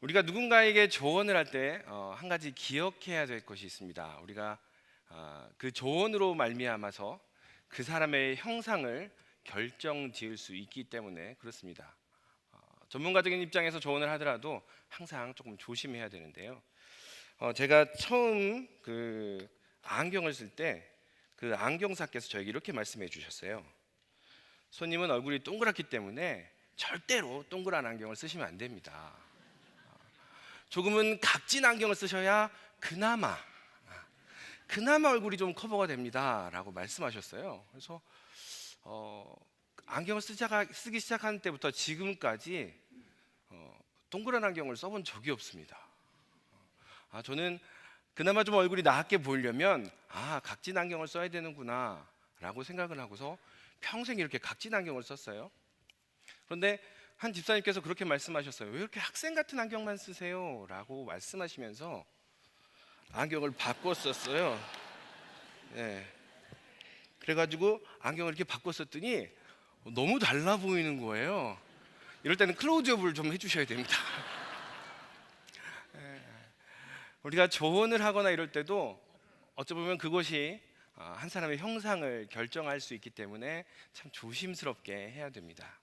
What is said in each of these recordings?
우리가 누군가에게 조언을 할 때 한 가지 기억해야 될 것이 있습니다. 우리가 그 조언으로 말미암아서 그 사람의 형상을 결정지을 수 있기 때문에 그렇습니다. 전문가적인 입장에서 조언을 하더라도 항상 조금 조심해야 되는데요. 제가 처음 그 안경을 쓸 때 그 안경사께서 저에게 이렇게 말씀해 주셨어요. 손님은 얼굴이 동그랗기 때문에 절대로 동그란 안경을 쓰시면 안 됩니다. 조금은 각진 안경을 쓰셔야 그나마 얼굴이 좀 커버가 됩니다 라고 말씀하셨어요. 그래서 안경을 쓰기 시작한 때부터 지금까지 동그란 안경을 써본 적이 없습니다. 저는 그나마 좀 얼굴이 나게 보이려면 각진 안경을 써야 되는구나 라고 생각을 하고서 평생 이렇게 각진 안경을 썼어요. 그런데 한 집사님께서 그렇게 말씀하셨어요. 왜 이렇게 학생 같은 안경만 쓰세요? 라고 말씀하시면서 안경을 바꿨었어요. 네. 그래가지고 안경을 이렇게 바꿨었더니 너무 달라 보이는 거예요. 이럴 때는 클로즈업을 좀 해주셔야 됩니다. 우리가 조언을 하거나 이럴 때도 어찌 보면 그것이 한 사람의 형상을 결정할 수 있기 때문에 참 조심스럽게 해야 됩니다.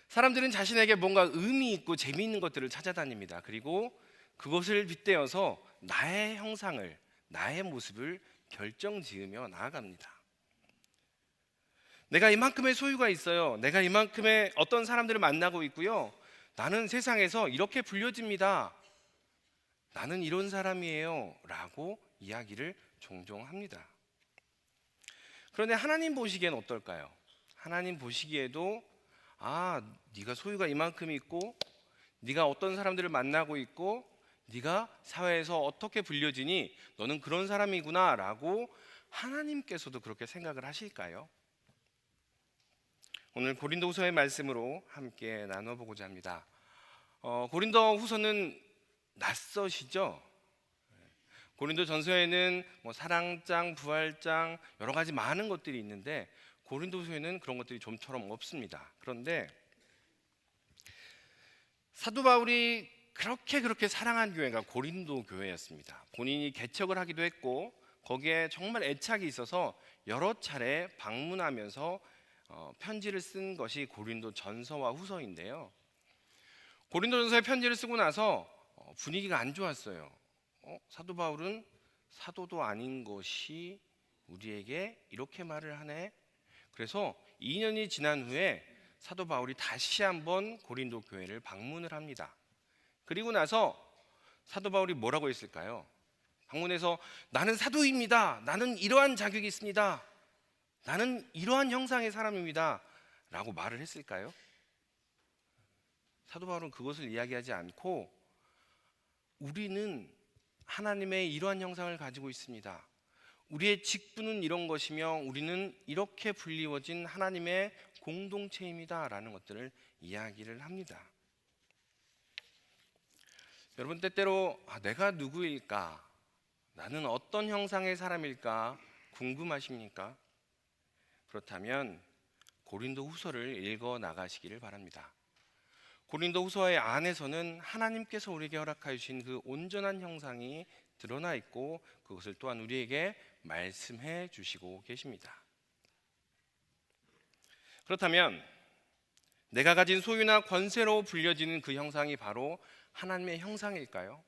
사람들은 자신에게 뭔가 의미 있고 재미있는 것들을 찾아다닙니다. 그리고 그것을 빗대어서 나의 형상을, 나의 모습을 결정지으며 나아갑니다. 내가 이만큼의 소유가 있어요. 내가 이만큼의 어떤 사람들을 만나고 있고요. 나는 세상에서 이렇게 불려집니다. 나는 이런 사람이에요 라고 이야기를 종종 합니다. 그런데 하나님 보시기엔 어떨까요? 하나님 보시기에도 네가 소유가 이만큼 있고 네가 어떤 사람들을 만나고 있고 네가 사회에서 어떻게 불려지니 너는 그런 사람이구나 라고 하나님께서도 그렇게 생각을 하실까요? 오늘 고린도후서의 말씀으로 함께 나눠보고자 합니다. 고린도후서는 낯서시죠? 고린도전서에는 사랑장, 부활장 여러 가지 많은 것들이 있는데 고린도서에는 그런 것들이 좀처럼 없습니다. 그런데 사도 바울이 그렇게 사랑한 교회가 고린도 교회였습니다. 본인이 개척을 하기도 했고 거기에 정말 애착이 있어서 여러 차례 방문하면서 편지를 쓴 것이 고린도전서와 후서인데요. 고린도전서에 편지를 쓰고 나서 분위기가 안 좋았어요. 사도 바울은 사도도 아닌 것이 우리에게 이렇게 말을 하네. 그래서 2년이 지난 후에 사도 바울이 다시 한번 고린도 교회를 방문을 합니다. 그리고 나서 사도 바울이 뭐라고 했을까요? 방문해서 나는 사도입니다. 나는 이러한 자격이 있습니다. 나는 이러한 형상의 사람입니다. 라고 말을 했을까요? 사도 바울은 그것을 이야기하지 않고 우리는 하나님의 이러한 형상을 가지고 있습니다. 우리의 직분은 이런 것이며 우리는 이렇게 불리워진 하나님의 공동체입니다 라는 것들을 이야기를 합니다. 여러분 때때로 내가 누구일까? 나는 어떤 형상의 사람일까? 궁금하십니까? 그렇다면 고린도 후서를 읽어 나가시기를 바랍니다. 고린도 후서의 안에서는 하나님께서 우리에게 허락하여 주신 그 온전한 형상이 드러나 있고 그것을 또한 우리에게 말씀해 주시고 계십니다. 그렇다면 내가 가진 소유나 권세로 불려지는 그 형상이 바로 하나님의 형상일까요?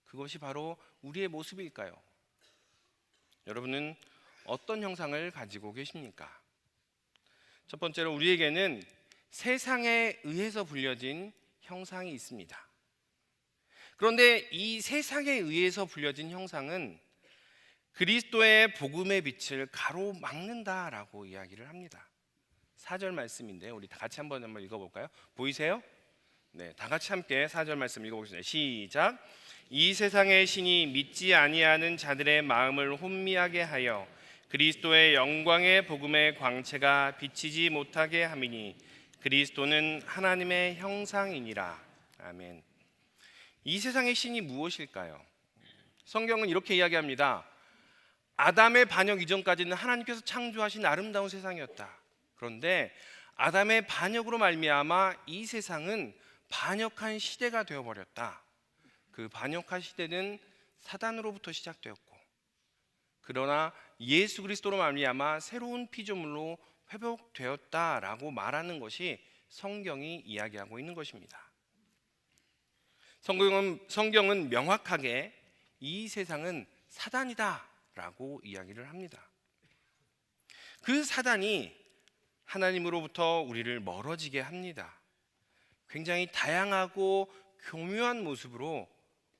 그것이 바로 우리의 모습일까요? 여러분은 어떤 형상을 가지고 계십니까? 첫 번째로 우리에게는 세상에 의해서 불려진 형상이 있습니다. 그런데 이 세상에 의해서 불려진 형상은 그리스도의 복음의 빛을 가로막는다라고 이야기를 합니다. 4절 말씀인데 우리 다 같이 한번 읽어볼까요? 보이세요? 네, 다 같이 함께 4절 말씀 읽어보겠습니다. 시작. 이 세상의 신이 믿지 아니하는 자들의 마음을 혼미하게 하여 그리스도의 영광의 복음의 광채가 비치지 못하게 함이니 그리스도는 하나님의 형상이니라. 아멘. 이 세상의 신이 무엇일까요? 성경은 이렇게 이야기합니다. 아담의 반역 이전까지는 하나님께서 창조하신 아름다운 세상이었다. 그런데 아담의 반역으로 말미암아 이 세상은 반역한 시대가 되어버렸다. 그 반역한 시대는 사단으로부터 시작되었고, 그러나 예수 그리스도로 말미암아 새로운 피조물로 회복되었다라고 말하는 것이 성경이 이야기하고 있는 것입니다. 성경은 명확하게 이 세상은 사단이다라고 이야기를 합니다. 그 사단이 하나님으로부터 우리를 멀어지게 합니다. 굉장히 다양하고 교묘한 모습으로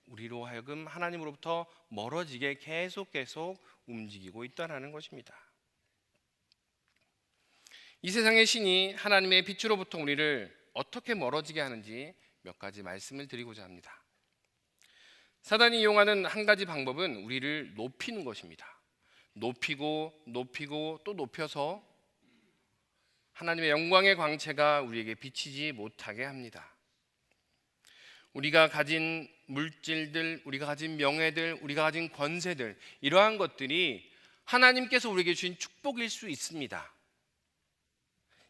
우리로 하여금 하나님으로부터 멀어지게 계속 움직이고 있다는 것입니다. 이 세상의 신이 하나님의 빛으로부터 우리를 어떻게 멀어지게 하는지 몇 가지 말씀을 드리고자 합니다. 사단이 이용하는 한 가지 방법은 우리를 높이는 것입니다. 높이고 또 높여서 하나님의 영광의 광채가 우리에게 비치지 못하게 합니다. 우리가 가진 물질들, 우리가 가진 명예들, 우리가 가진 권세들, 이러한 것들이 하나님께서 우리에게 주신 축복일 수 있습니다.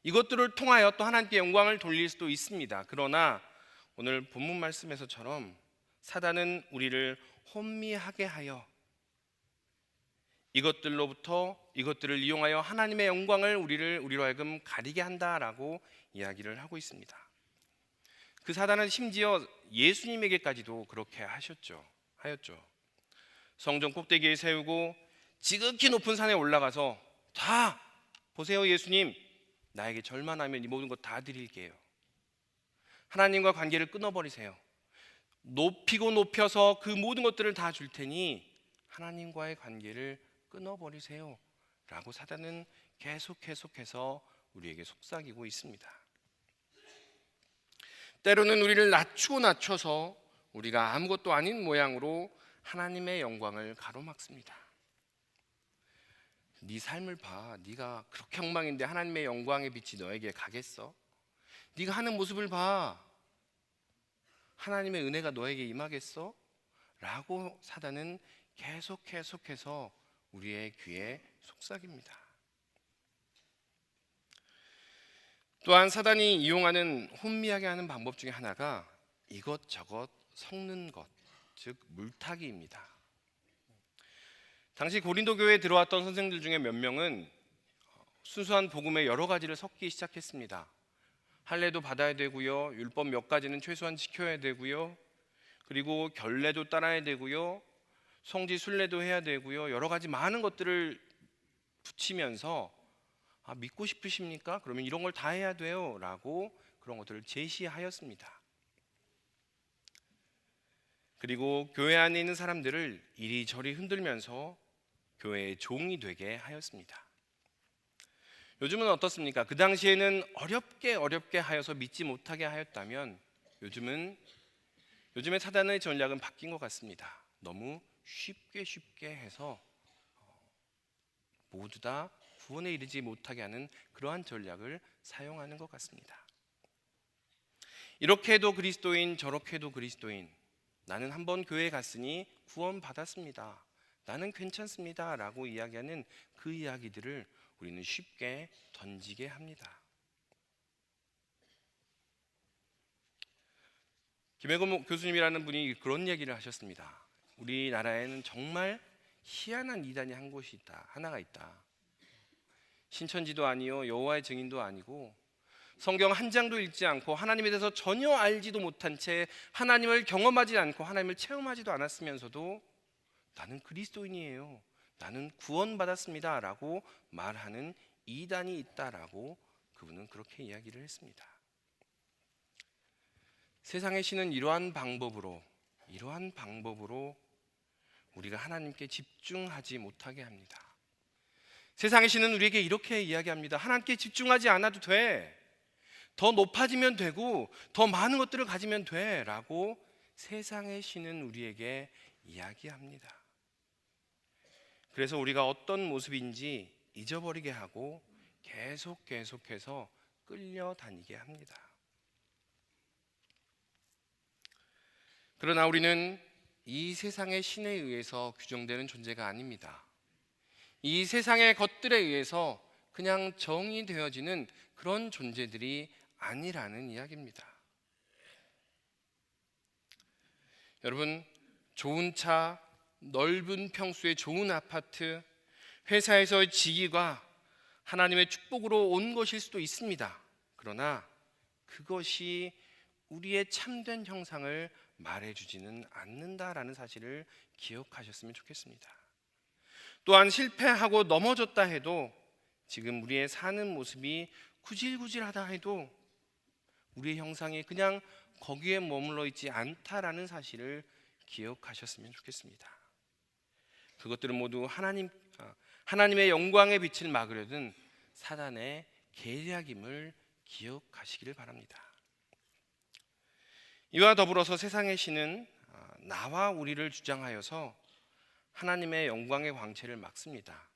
이것들을 통하여 또 하나님께 영광을 돌릴 수도 있습니다. 그러나 오늘 본문 말씀에서처럼 사단은 우리를 혼미하게 하여 이것들을 이용하여 하나님의 영광을 우리로 하여금 가리게 한다라고 이야기를 하고 있습니다. 그 사단은 심지어 예수님에게까지도 그렇게 하였죠. 성전 꼭대기에 세우고 지극히 높은 산에 올라가서 다 보세요, 예수님, 나에게 절만하면 이 모든 것 다 드릴게요. 하나님과 관계를 끊어버리세요. 높이고 높여서 그 모든 것들을 다 줄 테니 하나님과의 관계를 끊어버리세요 라고 사단은 계속해서 우리에게 속삭이고 있습니다. 때로는 우리를 낮춰서 우리가 아무것도 아닌 모양으로 하나님의 영광을 가로막습니다. 네 삶을 봐. 네가 그렇게 엉망인데 하나님의 영광의 빛이 너에게 가겠어? 네가 하는 모습을 봐. 하나님의 은혜가 너에게 임하겠어? 라고 사단은 계속해서 우리의 귀에 속삭입니다. 또한 사단이 이용하는 혼미하게 하는 방법 중에 하나가 이것저것 섞는 것, 즉 물타기입니다. 당시 고린도 교회에 들어왔던 선생들 중에 몇 명은 순수한 복음에 여러 가지를 섞기 시작했습니다. 할례도 받아야 되고요, 율법 몇 가지는 최소한 지켜야 되고요, 그리고 결례도 따라야 되고요, 성지 순례도 해야 되고요, 여러 가지 많은 것들을 붙이면서 믿고 싶으십니까? 그러면 이런 걸 다 해야 돼요 라고 그런 것들을 제시하였습니다. 그리고 교회 안에 있는 사람들을 이리저리 흔들면서 교회의 종이 되게 하였습니다. 요즘은 어떻습니까? 그 당시에는 어렵게 하여서 믿지 못하게 하였다면 요즘의 사단의 전략은 바뀐 것 같습니다. 너무 쉽게 해서 모두 다 구원에 이르지 못하게 하는 그러한 전략을 사용하는 것 같습니다. 이렇게 해도 그리스도인, 저렇게 해도 그리스도인, 나는 한번 교회에 갔으니 구원 받았습니다, 나는 괜찮습니다 라고 이야기하는 그 이야기들을 우리는 쉽게 던지게 합니다. 김혜건 교수님이라는 분이 그런 얘기를 하셨습니다. 우리나라에는 정말 희한한 이단이 한 곳이 있다. 하나가 있다. 신천지도 아니요, 여호와의 증인도 아니고 성경 한 장도 읽지 않고 하나님에 대해서 전혀 알지도 못한 채 하나님을 경험하지 않고 하나님을 체험하지도 않았으면서도 나는 그리스도인이에요, 나는 구원받았습니다 라고 말하는 이단이 있다라고 그분은 그렇게 이야기를 했습니다. 세상의 신은 이러한 방법으로 우리가 하나님께 집중하지 못하게 합니다. 세상의 신은 우리에게 이렇게 이야기합니다. 하나님께 집중하지 않아도 돼, 더 높아지면 되고 더 많은 것들을 가지면 돼 라고 세상의 신은 우리에게 이야기합니다. 그래서 우리가 어떤 모습인지 잊어버리게 하고 계속해서 끌려다니게 합니다. 그러나 우리는 이 세상의 신에 의해서 규정되는 존재가 아닙니다. 이 세상의 것들에 의해서 그냥 정의되어지는 그런 존재들이 아니라는 이야기입니다. 여러분, 좋은 차, 넓은 평수의 좋은 아파트, 회사에서의 직위가 하나님의 축복으로 온 것일 수도 있습니다. 그러나 그것이 우리의 참된 형상을 말해주지는 않는다라는 사실을 기억하셨으면 좋겠습니다. 또한 실패하고 넘어졌다 해도, 지금 우리의 사는 모습이 구질구질하다 해도 우리의 형상이 그냥 거기에 머물러 있지 않다라는 사실을 기억하셨으면 좋겠습니다. 그것들은 모두 하나님의 영광의 빛을 막으려던 사단의 계략임을 기억하시기를 바랍니다. 이와 더불어서 세상의 신은 나와 우리를 주장하여서 하나님의 영광의 광채를 막습니다.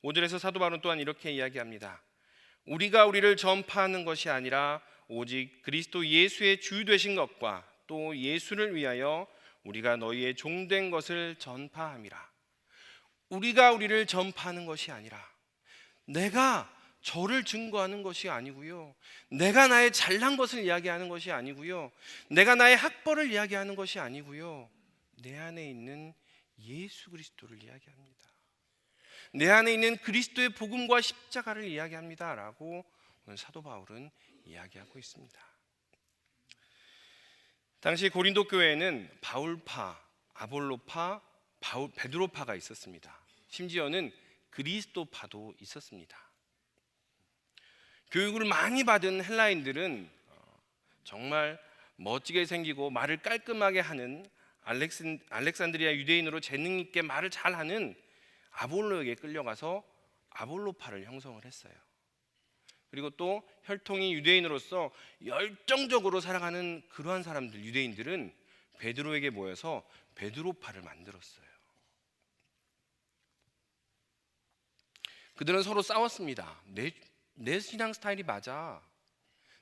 5절에서 사도 바울은 또한 이렇게 이야기합니다. 우리가 우리를 전파하는 것이 아니라 오직 그리스도 예수의 주 되신 것과 또 예수를 위하여 우리가 너희의 종된 것을 전파함이라. 우리가 우리를 전파하는 것이 아니라, 내가 저를 증거하는 것이 아니고요, 내가 나의 잘난 것을 이야기하는 것이 아니고요, 내가 나의 학벌을 이야기하는 것이 아니고요, 내 안에 있는 예수 그리스도를 이야기합니다. 내 안에 있는 그리스도의 복음과 십자가를 이야기합니다 라고 오늘 사도 바울은 이야기하고 있습니다. 당시 고린도 교회에는 바울파, 아볼로파, 베드로파가 있었습니다. 심지어는 그리스도파도 있었습니다. 교육을 많이 받은 헬라인들은 정말 멋지게 생기고 말을 깔끔하게 하는 알렉산드리아 유대인으로 재능 있게 말을 잘하는 아볼로에게 끌려가서 아볼로파를 형성을 했어요. 그리고 또 혈통이 유대인으로서 열정적으로 살아가는 그러한 사람들, 유대인들은 베드로에게 모여서 베드로파를 만들었어요. 그들은 서로 싸웠습니다. 내 신앙 스타일이 맞아,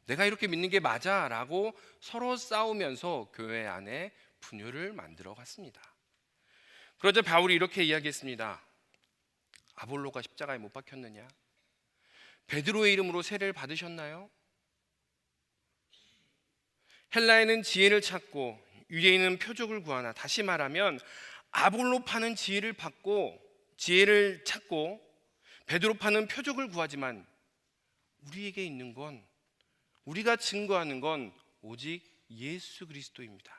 내가 이렇게 믿는 게 맞아 라고 서로 싸우면서 교회 안에 분열을 만들어 갔습니다. 그러자 바울이 이렇게 이야기했습니다. 아볼로가 십자가에 못 박혔느냐? 베드로의 이름으로 세례를 받으셨나요? 헬라에는 지혜를 찾고 유대인은 표적을 구하나, 다시 말하면 아볼로파는 지혜를 받고 지혜를 찾고 베드로파는 표적을 구하지만 우리에게 있는 건, 우리가 증거하는 건 오직 예수 그리스도입니다.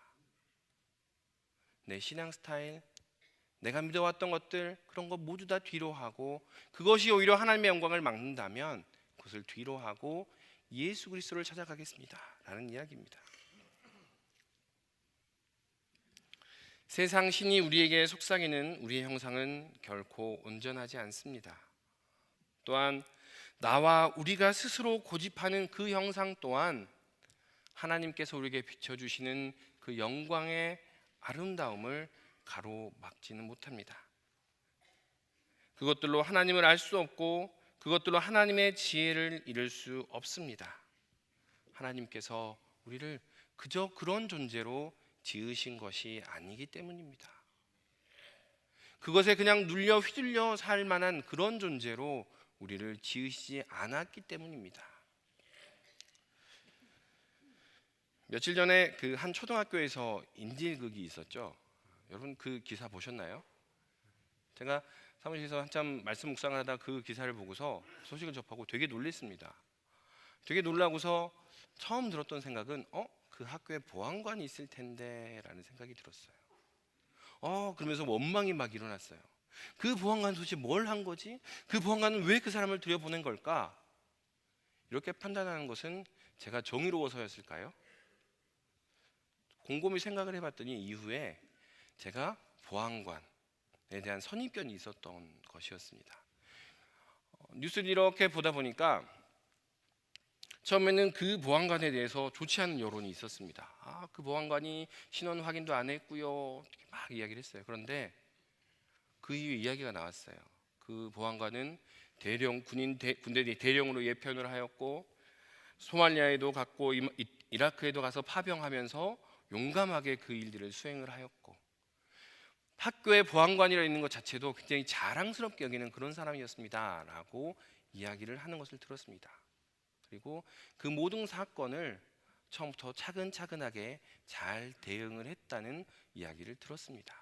내 신앙 스타일, 내가 믿어왔던 것들, 그런 거 모두 다 뒤로 하고, 그것이 오히려 하나님의 영광을 막는다면 그것을 뒤로 하고 예수 그리스도를 찾아가겠습니다 라는 이야기입니다. 세상 신이 우리에게 속삭이는 우리의 형상은 결코 온전하지 않습니다. 또한 나와 우리가 스스로 고집하는 그 형상 또한 하나님께서 우리에게 비춰주시는 그 영광의 아름다움을 가로막지는 못합니다. 그것들로 하나님을 알 수 없고 그것들로 하나님의 지혜를 이룰 수 없습니다. 하나님께서 우리를 그저 그런 존재로 지으신 것이 아니기 때문입니다. 그것에 그냥 눌려 휘둘려 살 만한 그런 존재로 우리를 지으시지 않았기 때문입니다. 며칠 전에 그 한 초등학교에서 인질극이 있었죠. 여러분 그 기사 보셨나요? 제가 사무실에서 한참 말씀 묵상을 하다 그 기사를 보고서 소식을 접하고 되게 놀랐습니다. 되게 놀라고서 처음 들었던 생각은 그 학교에 보안관이 있을 텐데 라는 생각이 들었어요. 그러면서 원망이 막 일어났어요. 그 보안관 도대체 뭘 한 거지? 그 보안관은 왜 그 사람을 들여보낸 걸까? 이렇게 판단하는 것은 제가 정의로워서였을까요? 곰곰이 생각을 해봤더니 이후에 제가 보안관에 대한 선입견이 있었던 것이었습니다. 뉴스를 이렇게 보다 보니까 처음에는 그 보안관에 대해서 좋지 않은 여론이 있었습니다. 그 보안관이 신원 확인도 안 했고요, 막 이야기를 했어요. 그런데 그 이후에 이야기가 나왔어요. 그 보안관은 군대 대령으로 예편을 하였고 소말리아에도 갔고 이라크에도 가서 파병하면서 용감하게 그 일들을 수행을 하였고, 학교에 보안관이라 있는 것 자체도 굉장히 자랑스럽게 여기는 그런 사람이었습니다 라고 이야기를 하는 것을 들었습니다. 그리고 그 모든 사건을 처음부터 차근차근하게 잘 대응을 했다는 이야기를 들었습니다.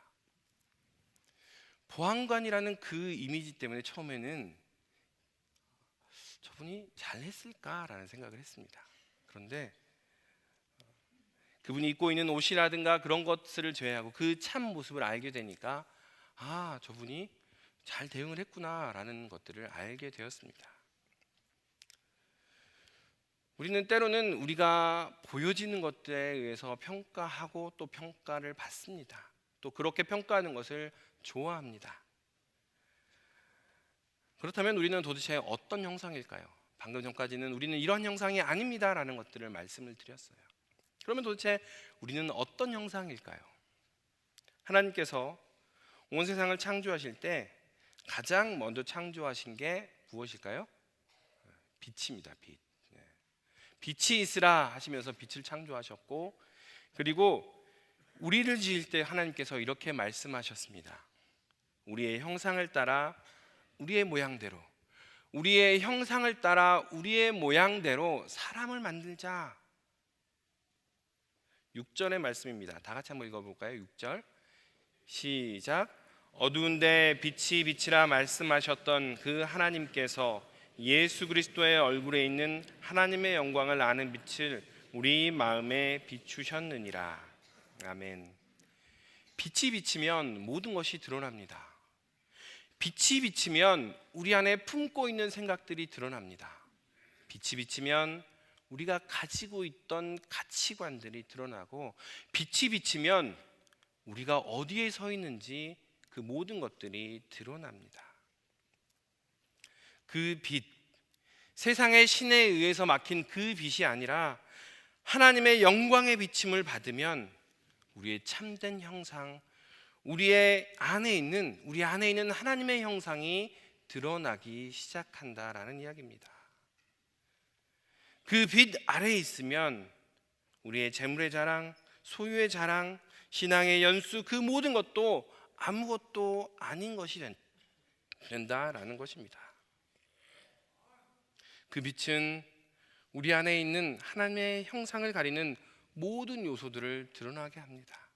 보안관이라는 그 이미지 때문에 처음에는 저분이 잘했을까라는 생각을 했습니다. 그런데 그분이 입고 있는 옷이라든가 그런 것들을 제외하고 그 참 모습을 알게 되니까 저분이 잘 대응을 했구나라는 것들을 알게 되었습니다. 우리는 때로는 우리가 보여지는 것들에 의해서 평가하고 또 평가를 받습니다. 또 그렇게 평가하는 것을 좋아합니다. 그렇다면 우리는 도대체 어떤 형상일까요? 방금 전까지는 우리는 이런 형상이 아닙니다라는 것들을 말씀을 드렸어요. 그러면 도대체 우리는 어떤 형상일까요? 하나님께서 온 세상을 창조하실 때 가장 먼저 창조하신 게 무엇일까요? 빛입니다. 빛. 빛이 있으라 하시면서 빛을 창조하셨고, 그리고 우리를 지을 때 하나님께서 이렇게 말씀하셨습니다. 우리의 형상을 따라 우리의 모양대로, 우리의 형상을 따라 우리의 모양대로 사람을 만들자. 6절의 말씀입니다. 다 같이 한번 읽어볼까요? 6절 시작. 어두운데 빛이 비치라 말씀하셨던 그 하나님께서 예수 그리스도의 얼굴에 있는 하나님의 영광을 아는 빛을 우리 마음에 비추셨느니라. 아멘. 빛이 비치면 모든 것이 드러납니다. 빛이 비치면 우리 안에 품고 있는 생각들이 드러납니다. 빛이 비치면 우리가 가지고 있던 가치관들이 드러나고, 빛이 비치면 우리가 어디에 서 있는지 그 모든 것들이 드러납니다. 그 빛, 세상의 신에 의해서 막힌 그 빛이 아니라 하나님의 영광의 비침을 받으면 우리의 참된 형상, 우리 안에 있는 하나님의 형상이 드러나기 시작한다라는 이야기입니다. 그 빛 아래에 있으면 우리의 재물의 자랑, 소유의 자랑, 신앙의 연수, 그 모든 것도 아무것도 아닌 것이 된다라는 것입니다. 그 빛은 우리 안에 있는 하나님의 형상을 가리는 모든 요소들을 드러나게 합니다.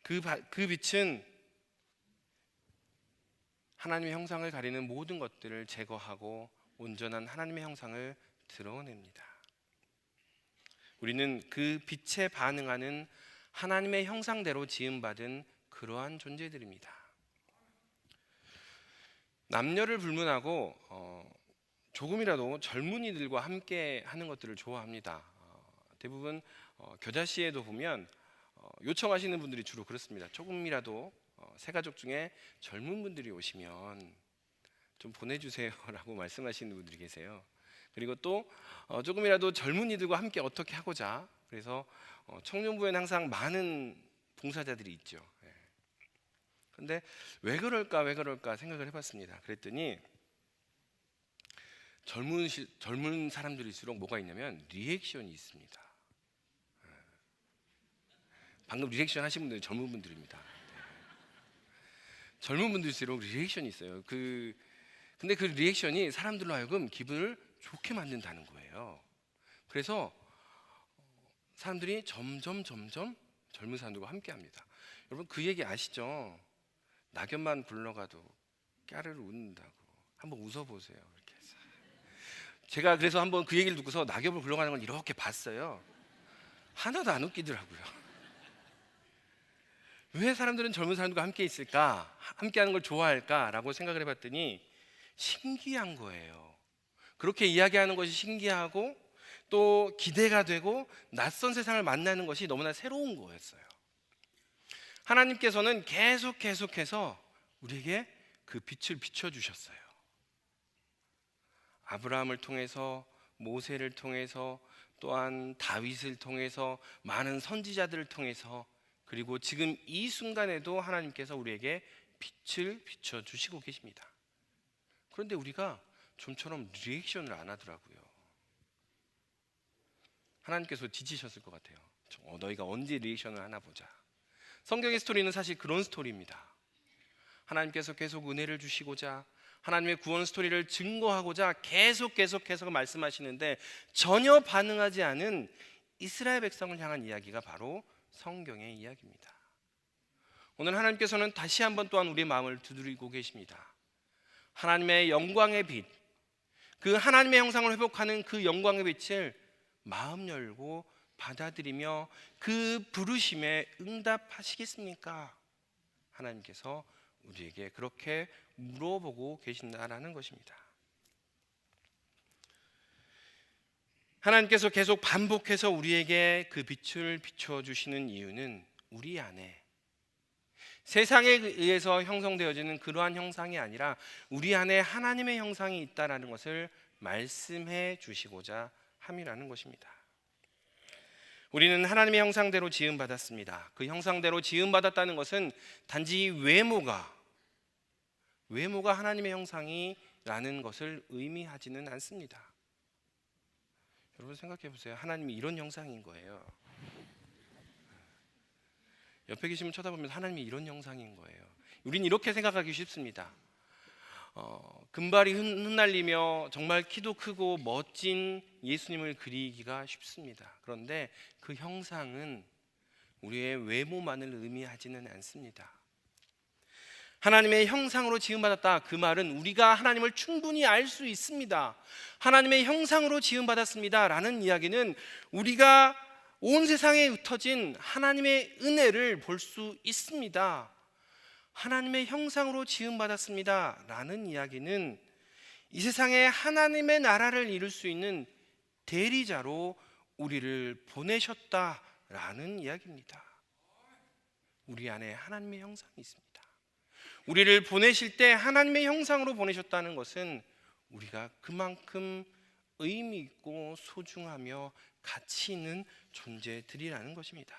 그 빛은 하나님의 형상을 가리는 모든 것들을 제거하고 온전한 하나님의 형상을 드러냅니다. 우리는 그 빛에 반응하는 하나님의 형상대로 지음받은 그러한 존재들입니다. 남녀를 불문하고 조금이라도 젊은이들과 함께 하는 것들을 좋아합니다. 대부분 겨자씨에도 보면 요청하시는 분들이 주로 그렇습니다. 조금이라도 새 가족 중에 젊은 분들이 오시면 좀 보내주세요라고 말씀하시는 분들이 계세요. 그리고 또 조금이라도 젊은이들과 함께 어떻게 하고자, 그래서 청년부에는 항상 많은 봉사자들이 있죠. 그런데 왜 그럴까 생각을 해봤습니다. 그랬더니 젊은 사람들일수록 뭐가 있냐면 리액션이 있습니다. 방금 리액션 하신 분들은 젊은 분들입니다. 젊은 분들일수록 리액션이 있어요. 근데 그 리액션이 사람들로 하여금 기분을 좋게 만든다는 거예요. 그래서 사람들이 점점 젊은 사람들과 함께합니다. 여러분 그 얘기 아시죠? 낙엽만 굴러가도 까르르 웃는다고. 한번 웃어보세요. 이렇게 해서. 제가 그래서 한번 그 얘기를 듣고서 낙엽을 굴러가는 걸 이렇게 봤어요. 하나도 안 웃기더라고요. 왜 사람들은 젊은 사람들과 함께 있을까? 함께하는 걸 좋아할까라고 생각을 해봤더니 신기한 거예요. 그렇게 이야기하는 것이 신기하고 또 기대가 되고 낯선 세상을 만나는 것이 너무나 새로운 거였어요. 하나님께서는 계속해서 우리에게 그 빛을 비춰주셨어요. 아브라함을 통해서, 모세를 통해서, 또한 다윗을 통해서, 많은 선지자들을 통해서, 그리고 지금 이 순간에도 하나님께서 우리에게 빛을 비춰주시고 계십니다. 그런데 우리가 좀처럼 리액션을 안 하더라고요. 하나님께서 지치셨을 것 같아요. 너희가 언제 리액션을 하나 보자. 성경의 스토리는 사실 그런 스토리입니다. 하나님께서 계속 은혜를 주시고자, 하나님의 구원 스토리를 증거하고자 계속해서 말씀하시는데 전혀 반응하지 않은 이스라엘 백성을 향한 이야기가 바로 성경의 이야기입니다. 오늘 하나님께서는 다시 한번 또한 우리의 마음을 두드리고 계십니다. 하나님의 영광의 빛, 그 하나님의 형상을 회복하는 그 영광의 빛을 마음 열고 받아들이며 그 부르심에 응답하시겠습니까? 하나님께서 우리에게 그렇게 물어보고 계신다라는 것입니다. 하나님께서 계속 반복해서 우리에게 그 빛을 비춰주시는 이유는 우리 안에 세상에 의해서 형성되어지는 그러한 형상이 아니라 우리 안에 하나님의 형상이 있다라는 것을 말씀해 주시고자 함이라는 것입니다. 우리는 하나님의 형상대로 지음받았습니다. 그 형상대로 지음받았다는 것은 단지 외모가 하나님의 형상이라는 것을 의미하지는 않습니다. 여러분 생각해 보세요. 하나님이 이런 형상인 거예요. 옆에 계시면 쳐다보면 하나님이 이런 형상인 거예요. 우린 이렇게 생각하기 쉽습니다. 금발이 흩날리며 정말 키도 크고 멋진 예수님을 그리기가 쉽습니다. 그런데 그 형상은 우리의 외모만을 의미하지는 않습니다. 하나님의 형상으로 지음받았다, 그 말은 우리가 하나님을 충분히 알 수 있습니다. 하나님의 형상으로 지음받았습니다 라는 이야기는 우리가 온 세상에 흩어진 하나님의 은혜를 볼 수 있습니다. 하나님의 형상으로 지음받았습니다 라는 이야기는 이 세상에 하나님의 나라를 이룰 수 있는 대리자로 우리를 보내셨다라는 이야기입니다. 우리 안에 하나님의 형상이 있습니다. 우리를 보내실 때 하나님의 형상으로 보내셨다는 것은 우리가 그만큼 의미 있고 소중하며 가치 있는 존재들이라는 것입니다.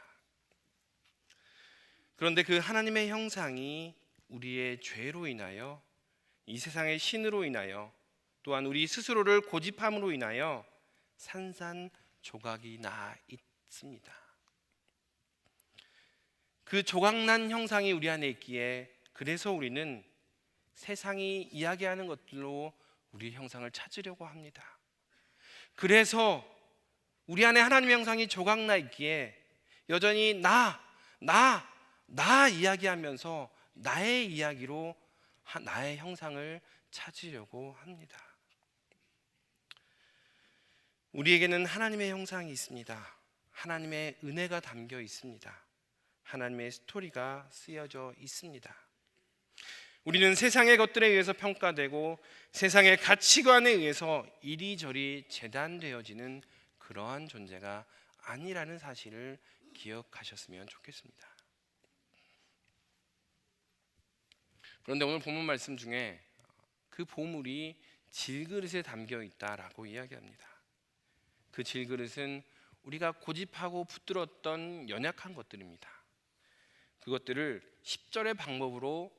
그런데 그 하나님의 형상이 우리의 죄로 인하여, 이 세상의 신으로 인하여, 또한 우리 스스로를 고집함으로 인하여 산산조각이 나 있습니다. 그 조각난 형상이 우리 안에 있기에 그래서 우리는 세상이 이야기하는 것들로 우리의 형상을 찾으려고 합니다. 그래서 우리 안에 하나님의 형상이 조각나 있기에 여전히 나 이야기하면서 나의 이야기로 나의 형상을 찾으려고 합니다. 우리에게는 하나님의 형상이 있습니다. 하나님의 은혜가 담겨 있습니다. 하나님의 스토리가 쓰여져 있습니다. 우리는 세상의 것들에 의해서 평가되고 세상의 가치관에 의해서 이리저리 재단되어지는 그러한 존재가 아니라는 사실을 기억하셨으면 좋겠습니다. 그런데 오늘 본문 말씀 중에 그 보물이 질그릇에 담겨 있다라고 이야기합니다. 그 질그릇은 우리가 고집하고 붙들었던 연약한 것들입니다. 그것들을 10절의 방법으로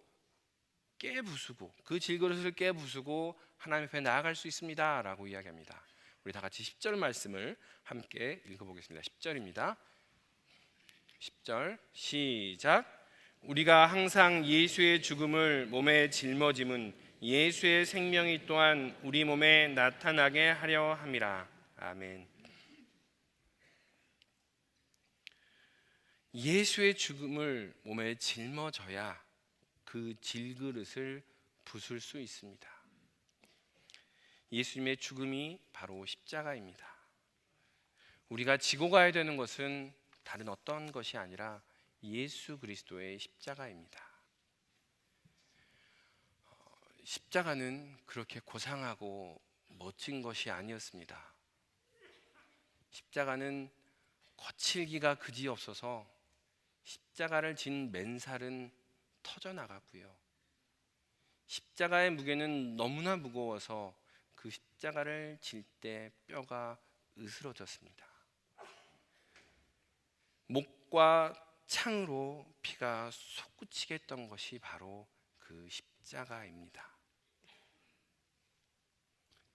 깨부수고, 그 질그릇을 깨부수고 하나님 앞에 나아갈 수 있습니다 라고 이야기합니다. 우리 다 같이 10절 말씀을 함께 읽어보겠습니다. 10절입니다. 10절 시작. 우리가 항상 예수의 죽음을 몸에 짊어짐은 예수의 생명이 또한 우리 몸에 나타나게 하려 함이라. 아멘. 예수의 죽음을 몸에 짊어져야 그 질그릇을 부술 수 있습니다. 예수님의 죽음이 바로 십자가입니다. 우리가 지고 가야 되는 것은 다른 어떤 것이 아니라 예수 그리스도의 십자가입니다. 십자가는 그렇게 고상하고 멋진 것이 아니었습니다. 십자가는 거칠기가 그지없어서 십자가를 진 맨살은 터져나갔고요. 십자가의 무게는 너무나 무거워서 그 십자가를 질 때 뼈가 으스러졌습니다. 목과 창으로 피가 솟구치게 했던 것이 바로 그 십자가입니다.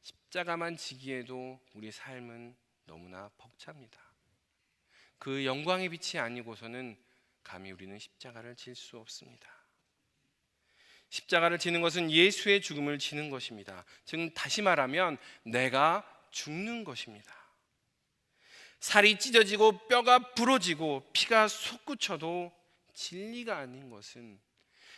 십자가만 지기에도 우리 삶은 너무나 벅찹니다. 그 영광의 빛이 아니고서는 감히 우리는 십자가를 질 수 없습니다. 십자가를 지는 것은 예수의 죽음을 지는 것입니다. 즉 다시 말하면 내가 죽는 것입니다. 살이 찢어지고 뼈가 부러지고 피가 솟구쳐도 진리가 아닌 것은,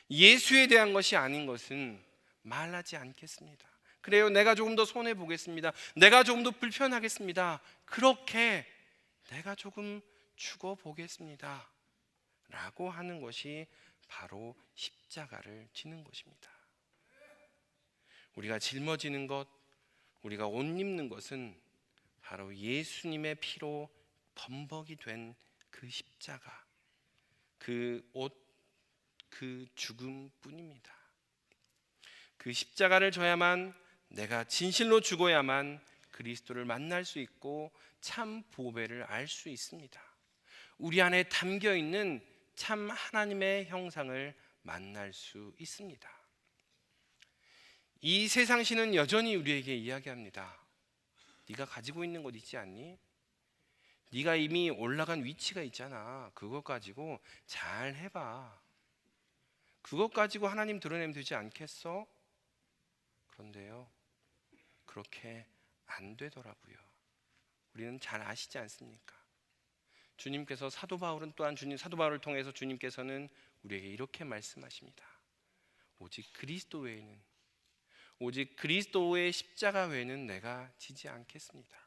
예수에 대한 것이 아닌 것은 말하지 않겠습니다. 그래요, 내가 조금 더 손해 보겠습니다. 내가 조금 더 불편하겠습니다. 그렇게 내가 조금 죽어 보겠습니다 라고 하는 것이 바로 십자가를 지는 것입니다. 우리가 짊어지는 것, 우리가 옷 입는 것은 바로 예수님의 피로 범벅이 된 그 십자가, 그 옷, 그 죽음뿐입니다. 그 십자가를 져야만, 내가 진실로 죽어야만 그리스도를 만날 수 있고 참 보배를 알 수 있습니다. 우리 안에 담겨 있는 참 하나님의 형상을 만날 수 있습니다. 이 세상신은 여전히 우리에게 이야기합니다. 네가 가지고 있는 것 있지 않니? 네가 이미 올라간 위치가 있잖아. 그것 가지고 잘 해봐. 그것 가지고 하나님 드러내면 되지 않겠어? 그런데요, 그렇게 안 되더라고요. 우리는 잘 아시지 않습니까? 주님께서 사도 바울은 또한 사도 바울을 통해서 주님께서는 우리에게 이렇게 말씀하십니다. 오직 그리스도 외에는, 오직 그리스도의 십자가 외에는 내가 지지 않겠습니다.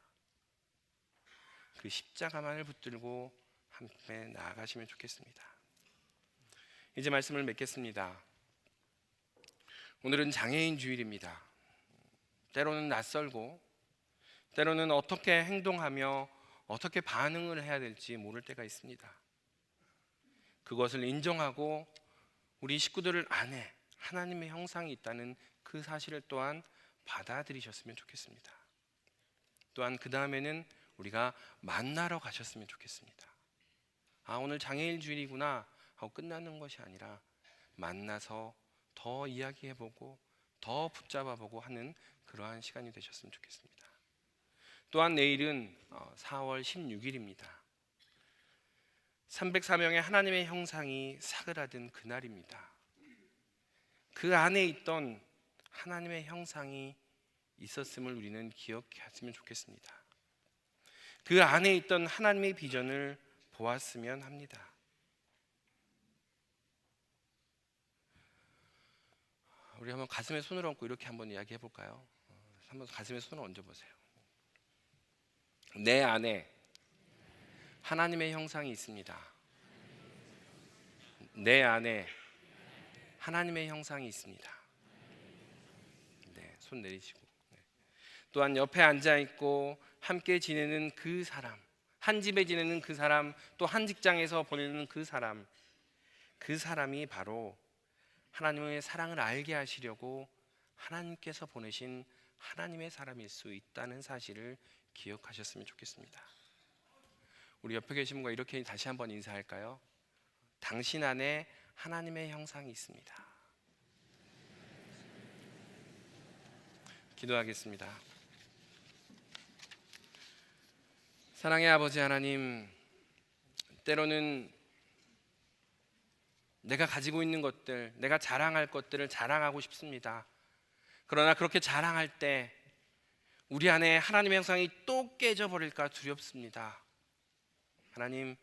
그 십자가만을 붙들고 함께 나아가시면 좋겠습니다. 이제 말씀을 맺겠습니다. 오늘은 장애인 주일입니다. 때로는 낯설고, 때로는 어떻게 행동하며 어떻게 반응을 해야 될지 모를 때가 있습니다. 그것을 인정하고 우리 식구들 안에 하나님의 형상이 있다는 그 사실을 또한 받아들이셨으면 좋겠습니다. 또한 그 다음에는 우리가 만나러 가셨으면 좋겠습니다. 아, 오늘 장애인 주일이구나 하고 끝나는 것이 아니라 만나서 더 이야기해보고 더 붙잡아보고 하는 그러한 시간이 되셨으면 좋겠습니다. 또한 내일은 4월 16일입니다. 304명의 하나님의 형상이 사그라든 그날입니다. 그 안에 있던 하나님의 형상이 있었음을 우리는 기억했으면 좋겠습니다. 그 안에 있던 하나님의 비전을 보았으면 합니다. 우리 한번 가슴에 손을 얹고 이렇게 한번 이야기해 볼까요? 한번 가슴에 손을 얹어 보세요. 내 안에 하나님의 형상이 있습니다. 내 안에 하나님의 형상이 있습니다. 네, 손 내리시고. 네. 또한 옆에 앉아 있고 함께 지내는 그 사람, 한 집에 지내는 그 사람, 또 한 직장에서 보내는 그 사람, 그 사람이 바로 하나님의 사랑을 알게 하시려고 하나님께서 보내신 하나님의 사람일 수 있다는 사실을 기억하셨으면 좋겠습니다. 우리 옆에 계신 분과 이렇게 다시 한번 인사할까요? 당신 안에 하나님의 형상이 있습니다. 기도하겠습니다. 사랑의 아버지 하나님, 때로는 내가 가지고 있는 것들, 내가 자랑할 것들을 자랑하고 싶습니다. 그러나 그렇게 자랑할 때 우리 안에 하나님의 형상이 또 깨져버릴까 두렵습니다. 하나님,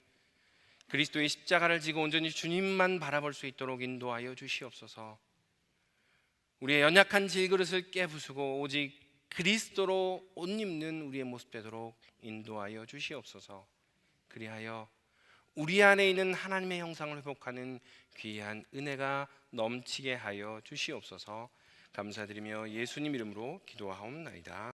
그리스도의 십자가를 지고 온전히 주님만 바라볼 수 있도록 인도하여 주시옵소서. 우리의 연약한 질그릇을 깨부수고 오직 그리스도로 옷 입는 우리의 모습 되도록 인도하여 주시옵소서. 그리하여 우리 안에 있는 하나님의 형상을 회복하는 귀한 은혜가 넘치게 하여 주시옵소서. 감사드리며 예수님 이름으로 기도하옵나이다.